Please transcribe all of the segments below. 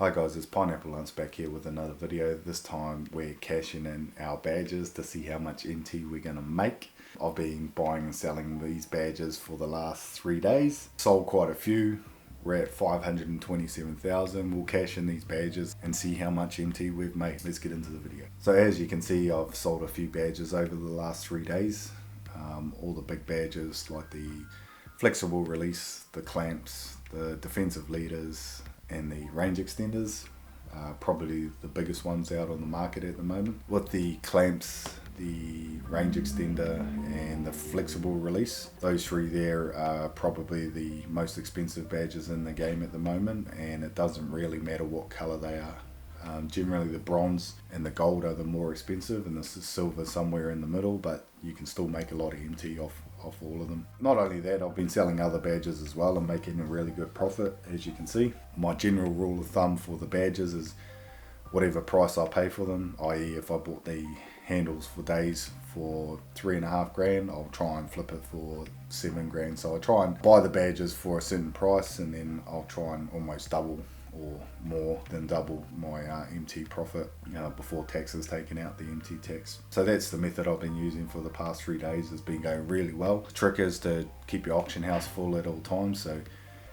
Hi guys, it's Pineapple Lunch back here with another video. This time we're cashing in our badges to see how much NT we're going to make. I've been buying and selling these badges for the last 3 days. Sold quite a few. We're at 527,000. We'll cash in these badges and see how much NT we've made. Let's get into the video. So as you can see, I've sold a few badges over the last 3 days. All the big badges like the flexible release, the clamps, the defensive leaders, and the range extenders, probably the biggest ones out on the market at the moment. With the clamps, the range extender and the flexible release, those three there are probably the most expensive badges in the game at the moment, and it doesn't really matter what color they are. Generally the bronze and the gold are the more expensive, and this is silver somewhere in the middle, but you can still make a lot of MT off all of them. Not only that, I've been selling other badges as well and making a really good profit, as you can see. My general rule of thumb for the badges is whatever price I pay for them, i.e. if I bought the handles for days for 3.5 grand, I'll try and flip it for 7 grand. So I try and buy the badges for a certain price, and then I'll try and almost double or more than double my MT profit before tax is taken out, the MT tax. So that's the method I've been using for the past 3 days. It's been going really well. The trick is to keep your auction house full at all times. So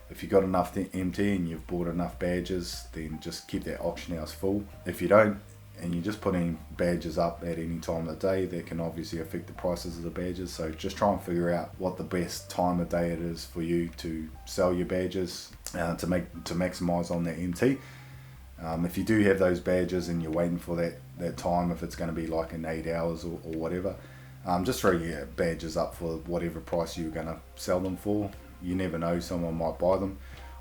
if you've got enough MT and you've bought enough badges, then just keep that auction house full. If you don't, and you're just putting badges up at any time of the day, that can obviously affect the prices of the badges. So just try and figure out what the best time of day it is for you to sell your badges to maximize on that MT. If you do have those badges and you're waiting for that time, if it's going to be like in 8 hours or whatever, just throw your badges up for whatever price you're going to sell them for. You never know, someone might buy them.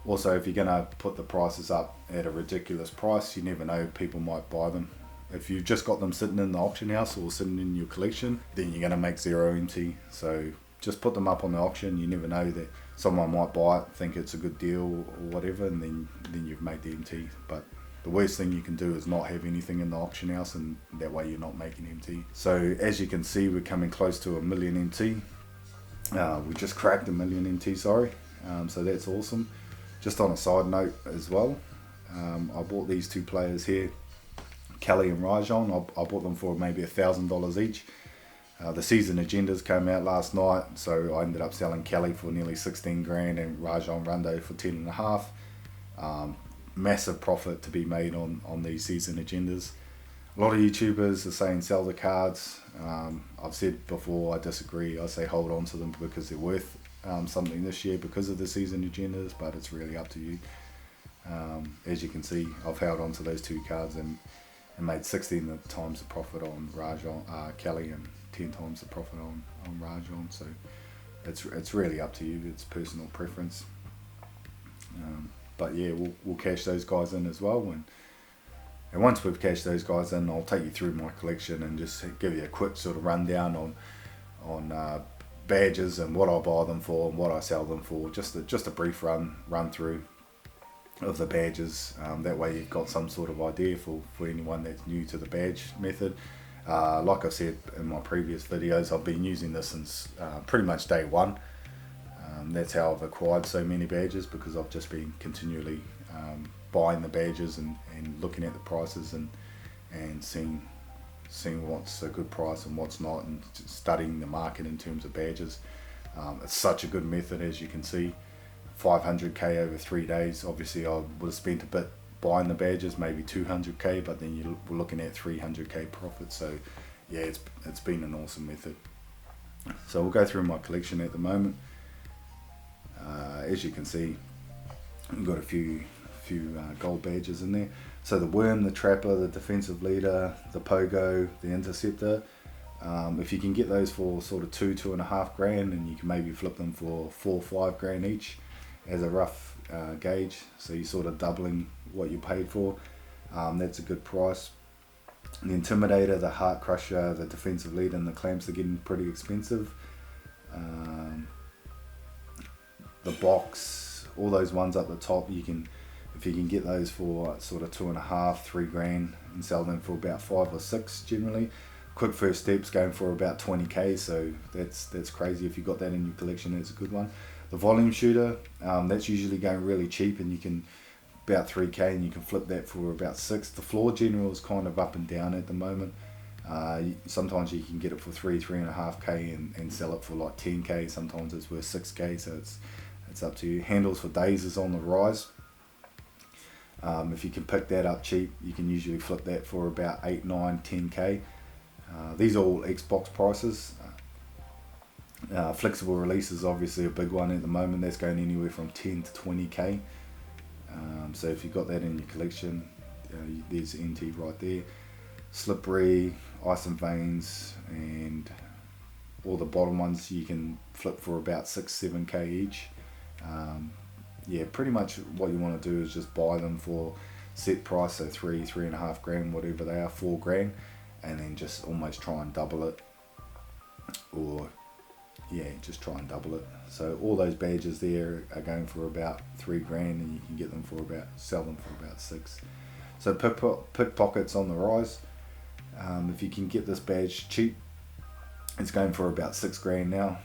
Also, if you're going to put the prices up at a ridiculous price, you never know, people might buy them. If you've just got them sitting in the auction house or sitting in your collection, then you're going to make 0 MT. So just put them up on the auction. You never know that someone might buy it, think it's a good deal or whatever, and then you've made the MT. But the worst thing you can do is not have anything in the auction house, and that way you're not making MT. So as you can see, we're coming close to 1 million MT. We just cracked 1 million MT, sorry. So that's awesome. Just on a side note as well, I bought these two players here, Kelly and Rajon. I bought them for maybe $1,000 each. The season agendas came out last night, so I ended up selling Kelly for nearly 16 grand and Rajon Rondo for 10.5. Massive profit to be made on these season agendas. A lot of YouTubers are saying sell the cards. I've said before, I disagree. I say hold on to them because they're worth something this year because of the season agendas, but it's really up to you. As you can see, I've held on to those two cards and made 16 times the profit on Rajon, Kelly, and 10 times the profit on Rajon. So it's really up to you. It's personal preference. But yeah, we'll cash those guys in as well. And once we've cashed those guys in, I'll take you through my collection and just give you a quick sort of rundown on badges and what I buy them for and what I sell them for. Just a brief run through of the badges. That way you've got some sort of idea for anyone that's new to the badge method. Like I said in my previous videos, I've been using this since pretty much day one. That's how I've acquired so many badges, because I've just been continually buying the badges and looking at the prices and seeing what's a good price and what's not, and studying the market in terms of badges. It's such a good method, as you can see. 500k over 3 days. Obviously I would have spent a bit buying the badges, maybe 200k, but then you were looking at 300k profit. So yeah, it's been an awesome method. So we'll go through my collection at the moment. As you can see, we've got a few gold badges in there. So the Worm, the Trapper, the Defensive Leader, the Pogo, the Interceptor. If you can get those for sort of 2.5 grand, and you can maybe flip them for 4 or 5 grand each as a rough gauge, so you're sort of doubling what you paid for. That's a good price. The Intimidator, the Heart Crusher, the Defensive Leader, and the Clamps are getting pretty expensive. The Box, all those ones up the top, if you can get those for sort of 2.5, 3 grand and sell them for about 5 or 6 generally. Quick First Steps going for about 20k, so that's crazy. If you got that in your collection, that's a good one. The Volume Shooter, that's usually going really cheap, and you can about 3k, and you can flip that for about 6. The floor general is kind of up and down at the moment. Sometimes you can get it for 3.5k and sell it for like 10k. Sometimes it's worth 6k, so it's up to you. Handles for days is on the rise. If you can pick that up cheap, you can usually flip that for about 8, 9, 10k. These are all Xbox prices. Flexible release is obviously a big one at the moment. That's going anywhere from 10 to 20k. So if you've got that in your collection, there's NT right there. Slippery, Ice and Veins, and all the bottom ones you can flip for about 6, 7k each. Yeah, pretty much what you want to do is just buy them for set price, so 3.5 grand, whatever they are, 4 grand, and then just almost try and double it, or yeah, just try and double it. So all those badges there are going for about 3 grand, and you can get them for sell them for about 6. So pickpockets on the rise. If you can get this badge cheap, it's going for about 6 grand now.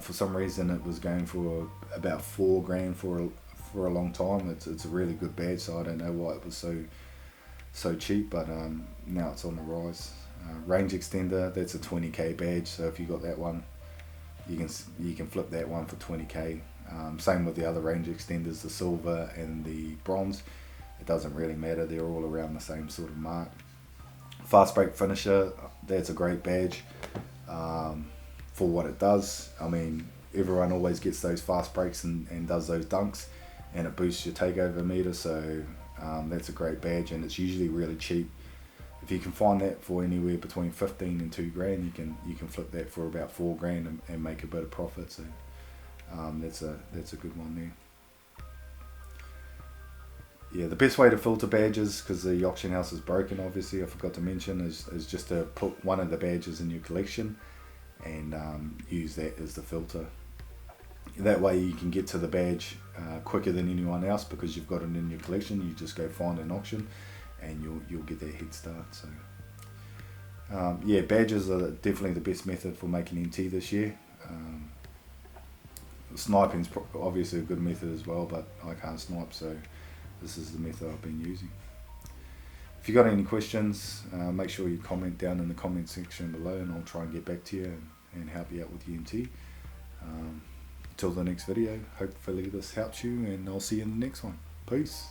For some reason it was going for about 4 grand for a long time. It's a really good badge, so I don't know why it was so cheap, but now it's on the rise. Range extender, that's a 20k badge, so if you got that one, you can flip that one for 20k. Same with the other range extenders, the silver and the bronze. It doesn't really matter, they're all around the same sort of mark. FASTBREAK finisher, that's a great badge for what it does. I mean, everyone always gets those fast breaks and does those dunks, and it boosts your takeover meter, so that's a great badge, and it's usually really cheap. If you can find that for anywhere between 15 and 2 grand, you can flip that for about 4 grand and make a bit of profit. So that's a good one there. Yeah, the best way to filter badges, because the auction house is broken, obviously I forgot to mention, is just to put one of the badges in your collection and use that as the filter. That way you can get to the badge quicker than anyone else, because you've got it in your collection. You just go find an auction and you'll get that head start. So yeah, badges are definitely the best method for making NT this year. Sniping's obviously a good method as well, but I can't snipe, so this is the method I've been using. If you got any questions, make sure you comment down in the comment section below, and I'll try and get back to you and help you out with the NT. Till the next video, hopefully this helps you, and I'll see you in the next one. Peace.